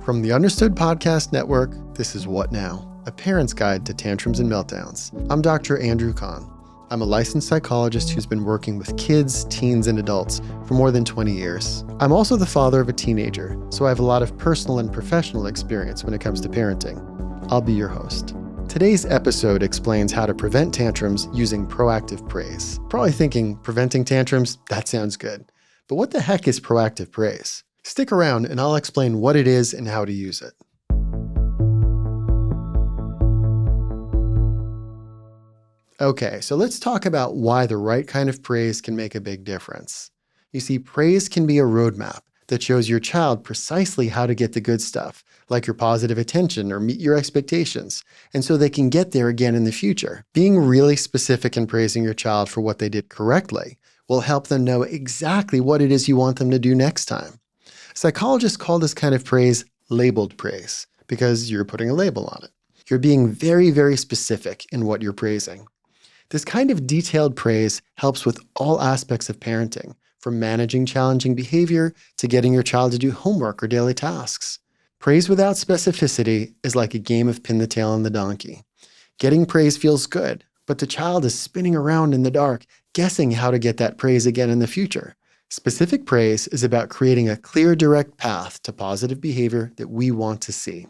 From the Understood Podcast Network, this is What Now? A parent's guide to tantrums and meltdowns. I'm Dr. Andrew Kahn. I'm a licensed psychologist who's been working with kids, teens, and adults for more than 20 years. I'm also the father of a teenager, so I have a lot of personal and professional experience when it comes to parenting. I'll be your host. Today's episode explains how to prevent tantrums using proactive praise. Probably thinking, preventing tantrums? That sounds good. But what the heck is proactive praise? Stick around and I'll explain what it is and how to use it. Okay, so let's talk about why the right kind of praise can make a big difference. You see, praise can be a roadmap that shows your child precisely how to get the good stuff, like your positive attention or meet your expectations, and so they can get there again in the future. Being really specific in praising your child for what they did correctly will help them know exactly what it is you want them to do next time. Psychologists call this kind of praise labeled praise because you're putting a label on it. You're being very, very specific in what you're praising. This kind of detailed praise helps with all aspects of parenting, from managing challenging behavior to getting your child to do homework or daily tasks. Praise without specificity is like a game of pin the tail on the donkey. Getting praise feels good, but the child is spinning around in the dark, guessing how to get that praise again in the future. Specific praise is about creating a clear, direct path to positive behavior that we want to see.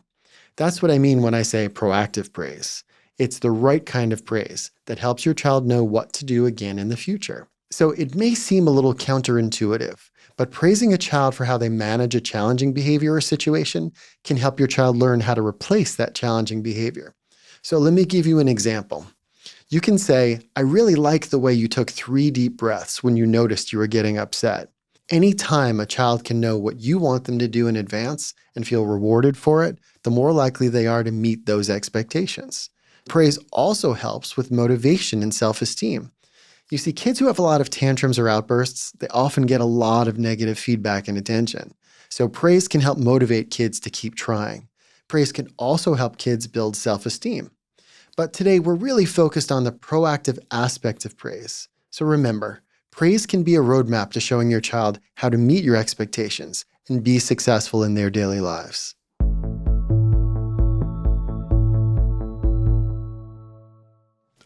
That's what I mean when I say proactive praise. It's the right kind of praise that helps your child know what to do again in the future. So it may seem a little counterintuitive, but praising a child for how they manage a challenging behavior or situation can help your child learn how to replace that challenging behavior. So let me give you an example. You can say, I really like the way you took 3 deep breaths when you noticed you were getting upset. Anytime a child can know what you want them to do in advance and feel rewarded for it, the more likely they are to meet those expectations. Praise also helps with motivation and self-esteem. You see, kids who have a lot of tantrums or outbursts, they often get a lot of negative feedback and attention. So praise can help motivate kids to keep trying. Praise can also help kids build self-esteem. But today we're really focused on the proactive aspect of praise. So remember, praise can be a roadmap to showing your child how to meet your expectations and be successful in their daily lives.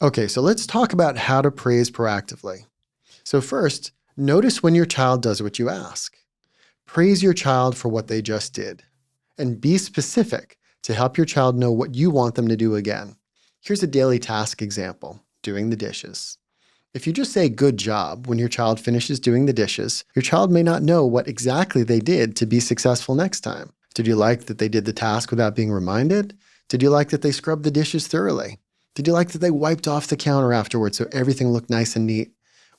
Okay, so let's talk about how to praise proactively. So first, notice when your child does what you ask. Praise your child for what they just did. And be specific to help your child know what you want them to do again. Here's a daily task example, doing the dishes. If you just say good job when your child finishes doing the dishes, your child may not know what exactly they did to be successful next time. Did you like that they did the task without being reminded? Did you like that they scrubbed the dishes thoroughly? Did you like that they wiped off the counter afterwards so everything looked nice and neat?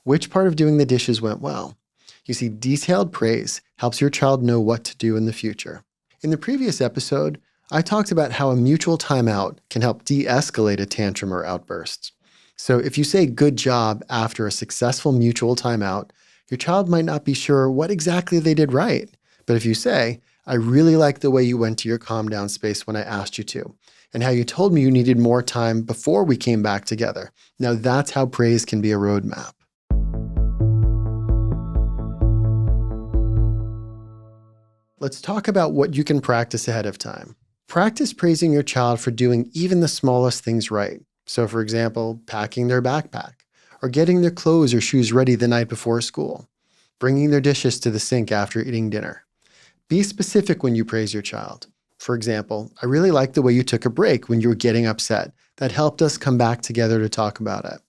Which part of doing the dishes went well? You see, detailed praise helps your child know what to do in the future. In the previous episode, I talked about how a mutual timeout can help de-escalate a tantrum or outburst. So if you say good job after a successful mutual timeout, your child might not be sure what exactly they did right. But if you say, I really like the way you went to your calm down space when I asked you to, and how you told me you needed more time before we came back together. Now that's how praise can be a roadmap. Let's talk about what you can practice ahead of time. Practice praising your child for doing even the smallest things right. So for example, packing their backpack, or getting their clothes or shoes ready the night before school, bringing their dishes to the sink after eating dinner. Be specific when you praise your child. For example, I really like the way you took a break when you were getting upset. That helped us come back together to talk about it.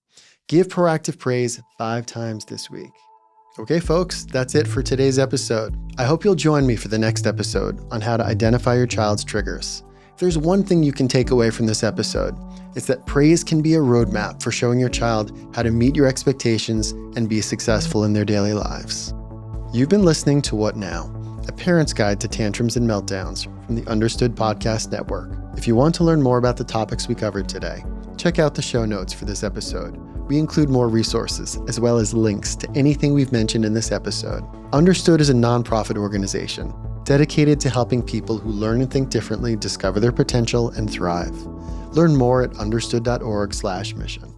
Give proactive praise 5 times this week. Okay, folks, that's it for today's episode. I hope you'll join me for the next episode on how to identify your child's triggers. If there's one thing you can take away from this episode, it's that praise can be a roadmap for showing your child how to meet your expectations and be successful in their daily lives. You've been listening to What Now? A parent's guide to tantrums and meltdowns from the Understood Podcast Network. If you want to learn more about the topics we covered today, check out the show notes for this episode. We include more resources, as well as links to anything we've mentioned in this episode. Understood is a nonprofit organization dedicated to helping people who learn and think differently discover their potential and thrive. Learn more at understood.org/mission.